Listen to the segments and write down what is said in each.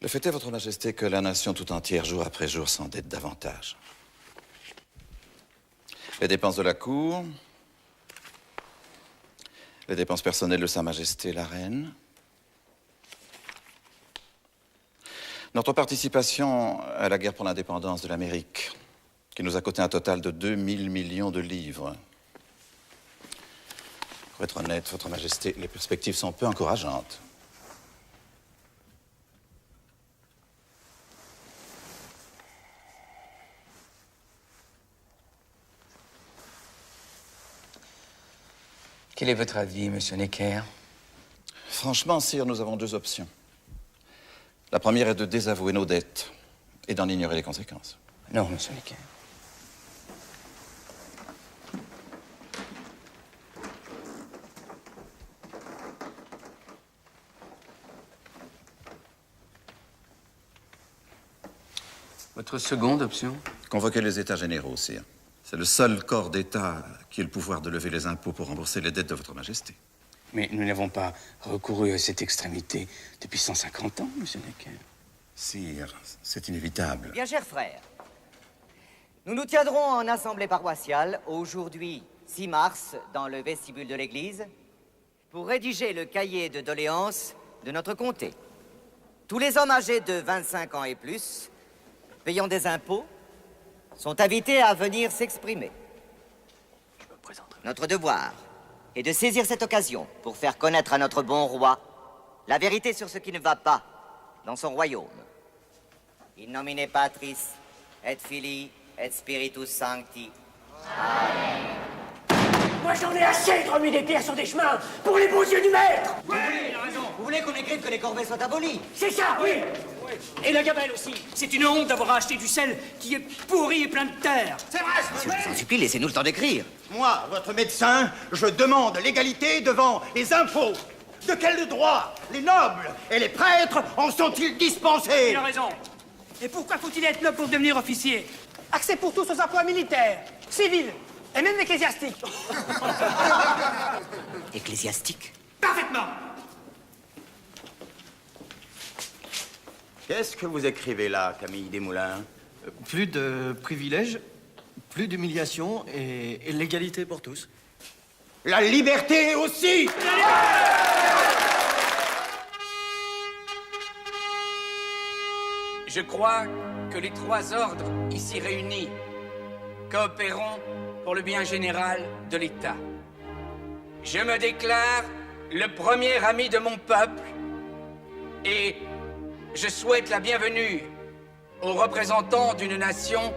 Le fait est, Votre Majesté, que la nation tout entière, jour après jour, s'endette davantage. Les dépenses de la cour, les dépenses personnelles de Sa Majesté la Reine, notre participation à la guerre pour l'indépendance de l'Amérique, qui nous a coûté un total de 2000 millions de livres. Pour être honnête, Votre Majesté, les perspectives sont peu encourageantes. Quel est votre avis, Monsieur Necker? Franchement, sire, nous avons deux options. La première est de désavouer nos dettes et d'en ignorer les conséquences. Non, Monsieur Necker. Votre seconde option? Convoquer les États généraux, sire. C'est le seul corps d'État qui ait le pouvoir de lever les impôts pour rembourser les dettes de Votre Majesté. Mais nous n'avons pas recouru à cette extrémité depuis 150 ans, Monsieur Necker. Sire, c'est inévitable. Bien, chers frères, nous nous tiendrons en assemblée paroissiale aujourd'hui, 6 mars, dans le vestibule de l'église, pour rédiger le cahier de doléances de notre comté. Tous les hommes âgés de 25 ans et plus, payant des impôts, sont invités à venir s'exprimer. Notre devoir est de saisir cette occasion pour faire connaître à notre bon roi la vérité sur ce qui ne va pas dans son royaume. In nomine Patris, et Filii, et Spiritus Sancti. Moi j'en ai assez de remuer des pierres sur des chemins pour les beaux yeux du maître. Oui, il a raison. Vous voulez qu'on écrive que les corvées soient abolies? C'est ça, oui. Et la gamelle aussi. C'est une honte d'avoir acheté du sel qui est pourri et plein de terre. C'est vrai, je vous en supplie, laissez-nous le temps d'écrire. Moi, votre médecin, je demande l'égalité devant les impôts. De quel droit les nobles et les prêtres en sont-ils dispensés? Il a raison. Et pourquoi faut-il être noble pour devenir officier? Accès pour tous aux emplois militaires, civils et même ecclésiastiques. Ecclésiastique? Parfaitement. Qu'est-ce que vous écrivez là, Camille Desmoulins? Plus de privilèges, plus d'humiliation et l'égalité pour tous. La liberté aussi! Je crois que les trois ordres ici réunis coopéreront pour le bien général de l'État. Je me déclare le premier ami de mon peuple et je souhaite la bienvenue aux représentants d'une nation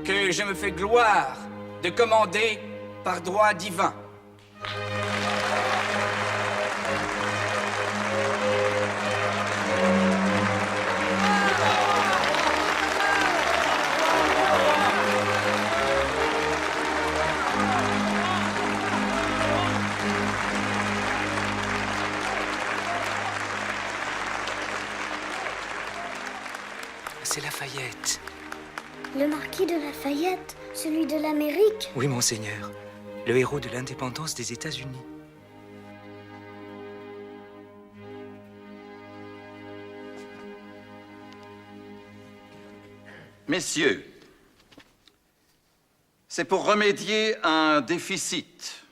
que je me fais gloire de commander par droit divin. C'est Lafayette. Le marquis de Lafayette, celui de l'Amérique? Oui, monseigneur. Le héros de l'indépendance des États-Unis. Messieurs, c'est pour remédier à un déficit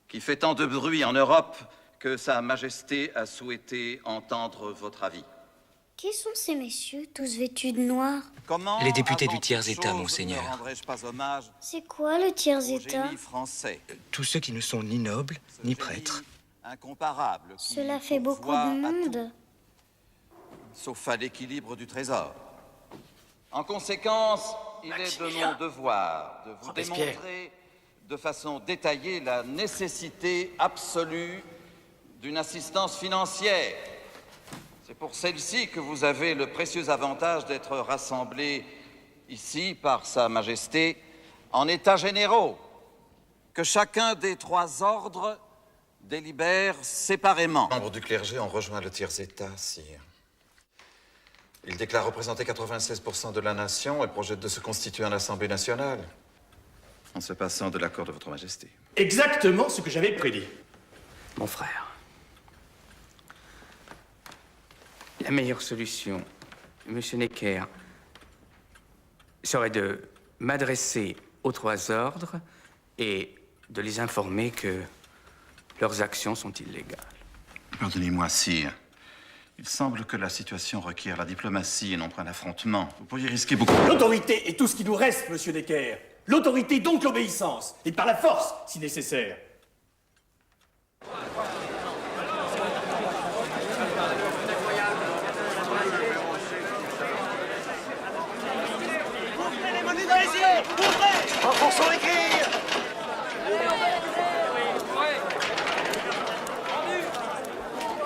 qui fait tant de bruit en Europe que Sa Majesté a souhaité entendre votre avis. Qui sont ces messieurs, tous vêtus de noir? Comment, Les députés du avant tiers-État, toute chose, monseigneur. ne rendrais-je pas hommage C'est quoi le au tiers-État? génie français, Tous ceux qui ne sont ni nobles, ce ni génie prêtres. incomparable, qui Cela fait beaucoup pourvoit de à monde. tout, sauf à l'équilibre du trésor. En conséquence, il est de mon devoir de vous démontrer de façon détaillée la nécessité absolue d'une assistance financière. C'est pour celle-ci que vous avez le précieux avantage d'être rassemblés ici par Sa Majesté en états généraux, que chacun des trois ordres délibère séparément. Les membres du clergé ont rejoint le tiers-État, sire. Ils déclarent représenter 96% de la nation et projettent de se constituer en Assemblée nationale, en se passant de l'accord de Votre Majesté. Exactement ce que j'avais prédit. Mon frère, la meilleure solution Monsieur Necker, serait de m'adresser aux 3 ordres et de les informer que leurs actions sont illégales. Pardonnez-moi, sire. Il semble que la situation requiert la diplomatie et non pas l'affrontement. Vous pourriez risquer beaucoup... L'autorité est tout ce qui nous reste, monsieur Necker. L'autorité, donc l'obéissance. Et par la force, si nécessaire. Renforçons les grilles!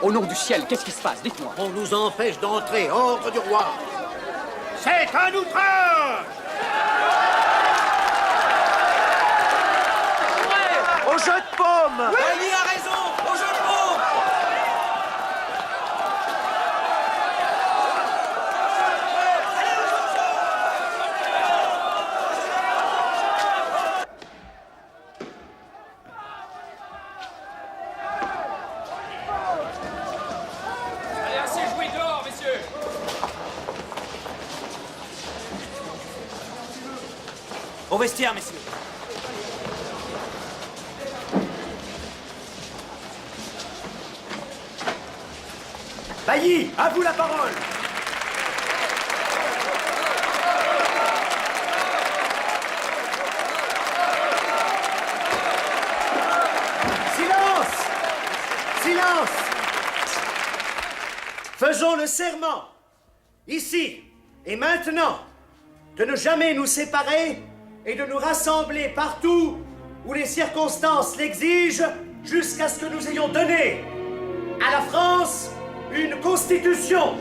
Au nom du ciel, qu'est-ce qui se passe? Dites-moi. On nous empêche d'entrer, ordre du roi. C'est un outrage! Au jeu de paume! Bailly a raison! Au jeu de paume! Allez, assez joué dehors, messieurs! Au vestiaire, messieurs. Bailly, à vous la parole! Silence! Silence! Faisons le serment, ici et maintenant, de ne jamais nous séparer et de nous rassembler partout où les circonstances l'exigent jusqu'à ce que nous ayons donné à la France une constitution.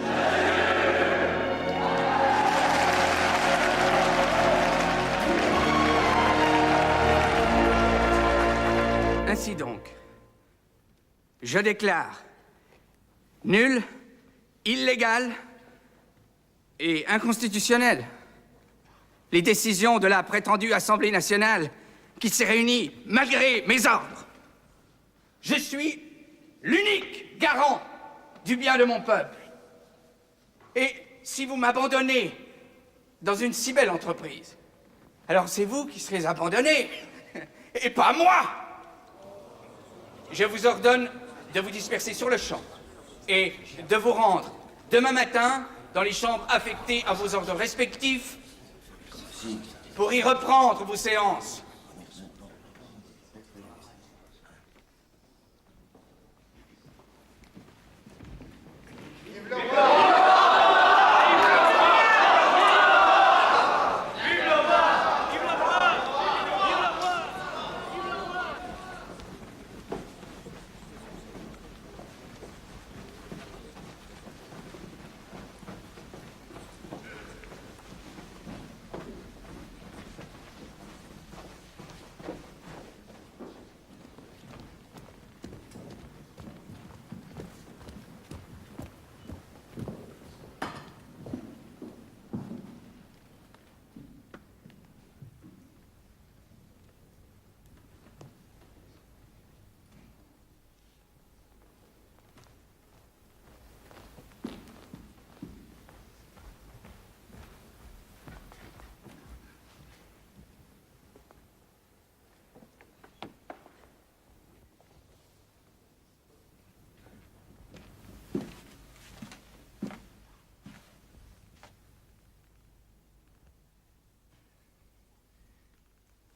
Ainsi donc, je déclare nul, illégal et inconstitutionnel les décisions de la prétendue Assemblée nationale qui s'est réunie malgré mes ordres. Je suis l'unique garant du bien de mon peuple. Et si vous m'abandonnez dans une si belle entreprise, alors c'est vous qui serez abandonnés, et pas moi. Je vous ordonne de vous disperser sur le champ et de vous rendre demain matin dans les chambres affectées à vos ordres respectifs pour y reprendre vos séances.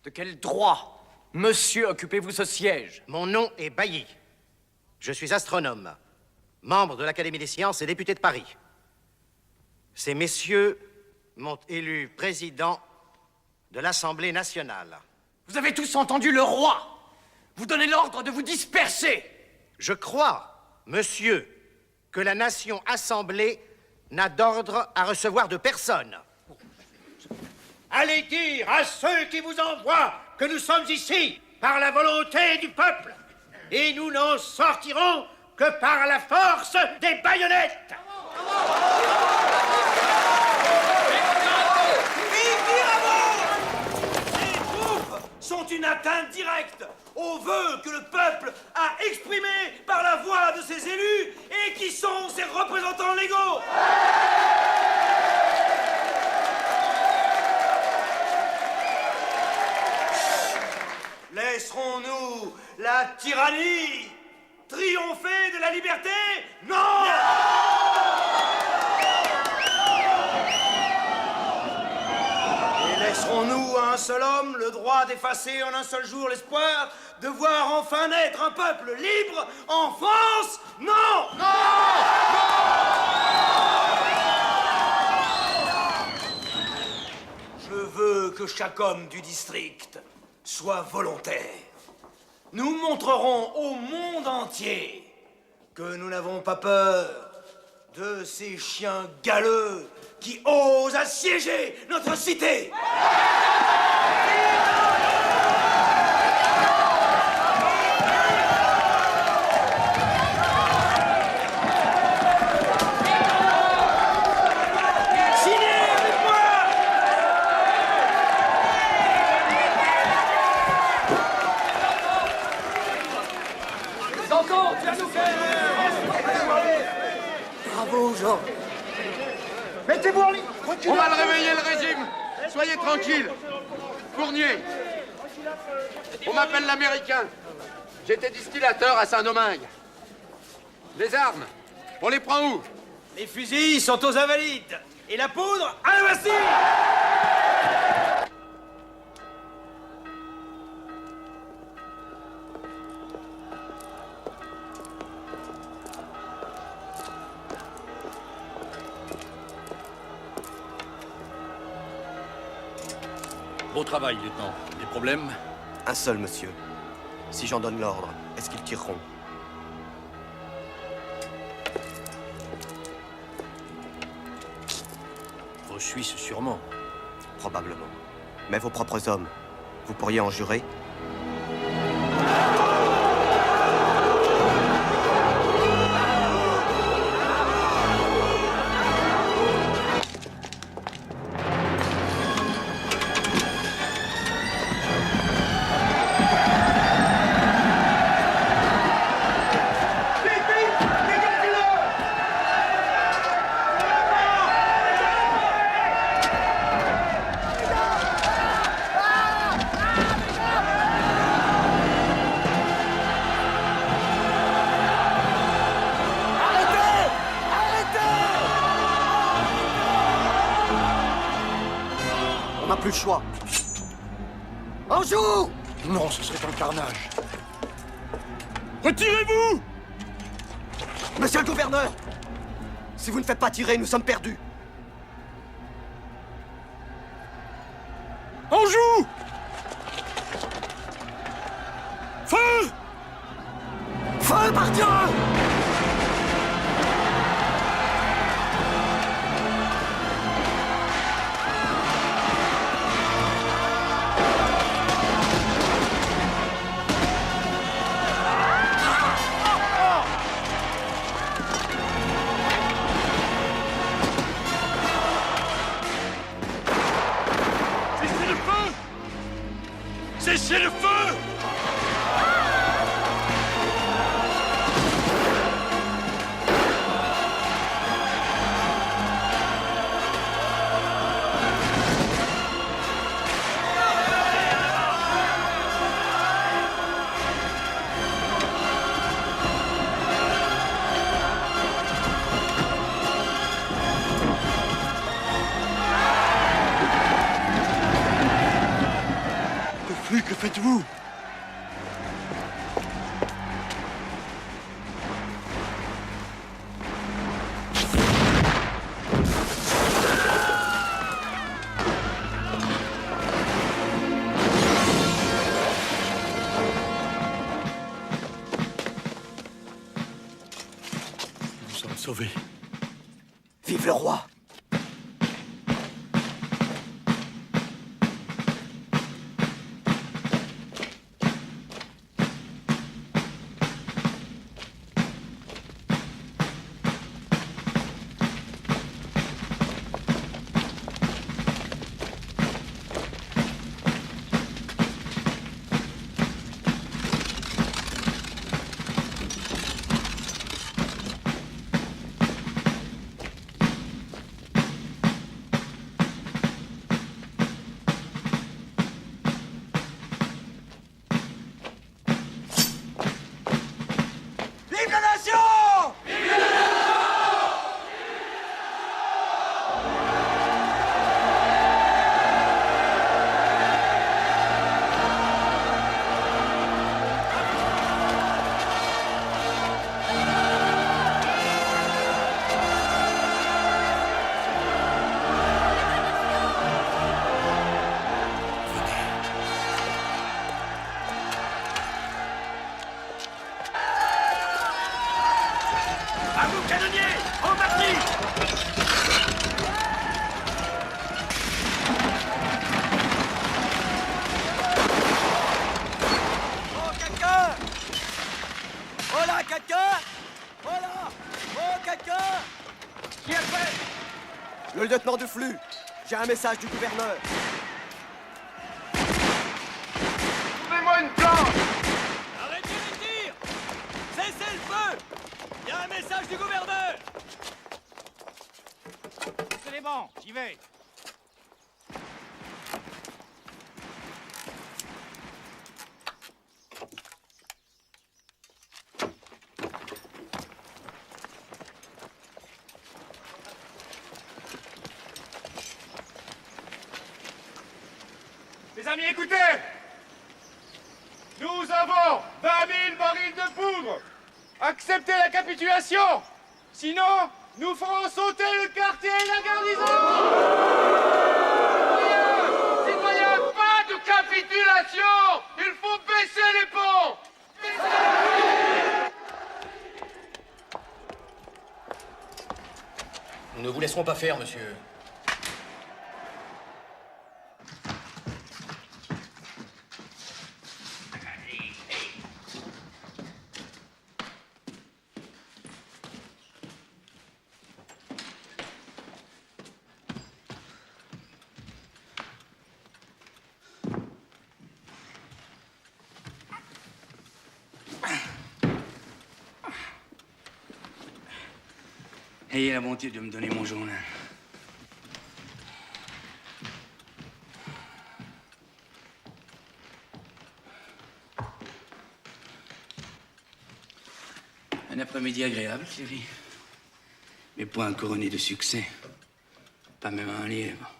De quel droit, monsieur, occupez-vous ce siège? Mon nom est Bailly. Je suis astronome, membre de l'Académie des sciences et député de Paris. Ces messieurs m'ont élu président de l'Assemblée nationale. Vous avez tous entendu le roi vous donner l'ordre de vous disperser. Je crois, monsieur, que la nation assemblée n'a d'ordre à recevoir de personne. Allez dire à ceux qui vous envoient que nous sommes ici par la volonté du peuple et nous n'en sortirons que par la force des baïonnettes. Ces troupes sont une atteinte directe aux vœux que le peuple a exprimés par la voix de ses élus et qui sont ses représentants légaux. Laisserons-nous la tyrannie triompher de la liberté? Non! Et laisserons-nous à un seul homme le droit d'effacer en un seul jour l'espoir de voir enfin naître un peuple libre en France? Non! Je veux que chaque homme du district soit volontaire. Nous montrerons au monde entier que nous n'avons pas peur de ces chiens galeux qui osent assiéger notre cité. Bravo, Jean. Mettez-vous en ligne. On va le réveiller, le régime. Soyez tranquille. Fournier. On m'appelle l'Américain. J'étais distillateur à Saint-Domingue. Les armes, on les prend où? Les fusils sont aux Invalides. Et la poudre à la Bastille. Beau travail, lieutenant. Des problèmes? Un seul, monsieur. Si j'en donne l'ordre, est-ce qu'ils tireront? Vos Suisses, sûrement. Probablement. Mais vos propres hommes, vous pourriez en jurer? On n'a plus le choix. On joue! Non, ce serait un carnage. Retirez-vous! Monsieur le gouverneur! Si vous ne faites pas tirer, nous sommes perdus. On joue! Feu! Feu, par Dieu! Cessez le feu! Que faites-vous? Nous sommes sauvés. Vive le roi! Le lieutenant de flux, j'ai un message du gouverneur. Trouvez-moi une planche! Arrêtez les tirs! Cessez le feu! Il y a un message du gouverneur! C'est les bons, j'y vais. Les amis, écoutez! Nous avons 20 000 barils de poudre! Acceptez la capitulation! Sinon, nous ferons sauter le quartier et la garnison! Citoyens, pas de capitulation! Il faut baisser les ponts! Nous ne vous laisserons pas faire, monsieur. Ayez la bonté de me donner mon journal. Un après-midi agréable, chérie. Mais point couronné de succès. Pas même un lièvre.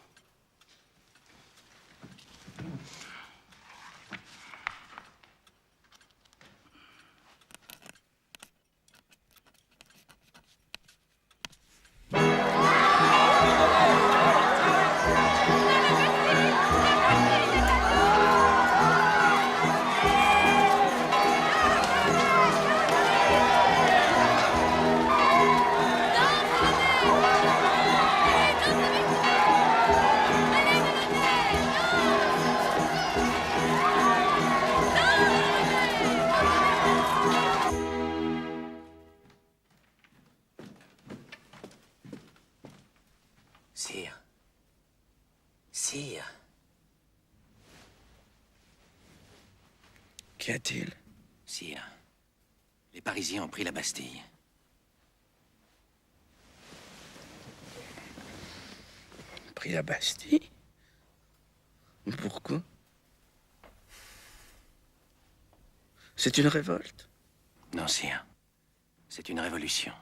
Sire. Sire. Qu'y a-t-il? Sire. Les Parisiens ont pris la Bastille. Pris la Bastille? Pourquoi? C'est une révolte? Non, sire. C'est une révolution.